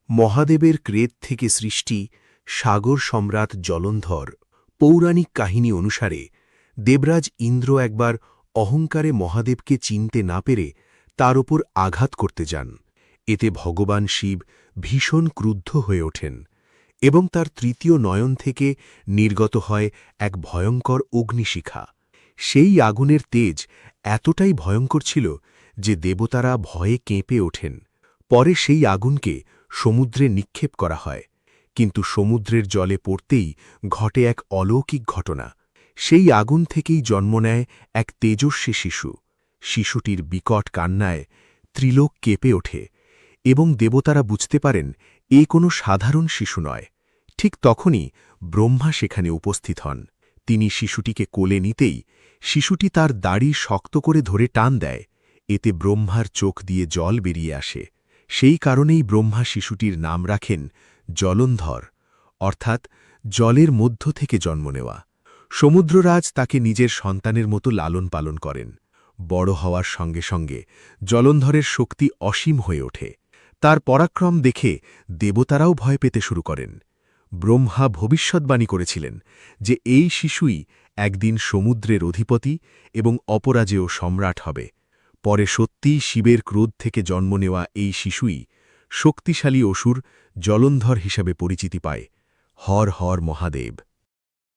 মহাদেবের ক্রেদ থেকে সৃষ্টি সাগর সম্রাট জলন্ধর। পৌরাণিক কাহিনী অনুসারে দেবরাজ ইন্দ্র একবার অহংকারে মহাদেবকে চিনতে না পেরে তার ওপর আঘাত করতে যান। এতে ভগবান শিব ভীষণ ক্রুদ্ধ হয়ে ওঠেন এবং তার তৃতীয় নয়ন থেকে নির্গত হয় এক ভয়ঙ্কর অগ্নিশিখা। সেই আগুনের তেজ এতটাই ভয়ঙ্কর ছিল যে দেবতারা ভয়ে কেঁপে ওঠেন। পরে সেই আগুনকে সমুদ্রে নিক্ষেপ করা হয়, কিন্তু সমুদ্রের জলে পড়তেই ঘটে এক অলৌকিক ঘটনা। সেই আগুন থেকেই জন্ম নেয় এক তেজস্বী শিশু। শিশুটির বিকট কান্নায় ত্রিলোক কেঁপে ওঠে এবং দেবতারা বুঝতে পারেন এ কোনো সাধারণ শিশু নয়। ঠিক তখনই ব্রহ্মা সেখানে উপস্থিত হন। তিনি শিশুটিকে কোলে নিতেই শিশুটি তার দাড়ি শক্ত করে ধরে টান দেয়। এতে ব্রহ্মার চোখ দিয়ে জল বেরিয়ে আসে। সেই কারণেই ব্রহ্মা শিশুটির নাম রাখেন জলন্ধর, অর্থাৎ জলের মধ্য থেকে জন্ম নেওয়া। সমুদ্ররাজ তাকে নিজের সন্তানের মতো লালন পালন করেন। বড় হওয়ার সঙ্গে সঙ্গে জলন্ধরের শক্তি অসীম হয়ে ওঠে। তার পরাক্রম দেখে দেবতারাও ভয় পেতে শুরু করেন। ব্রহ্মা ভবিষ্যদ্বাণী করেছিলেন যে এই শিশুই একদিন সমুদ্রের অধিপতি এবং অপরাজেয় সম্রাট হবে। পরে সত্যিই শিবের ক্রোধ থেকে জন্ম নেওয়া এই শিশুই শক্তিশালী অসুর জলন্ধর হিসাবে পরিচিতি পায়। হর হর মহাদেব।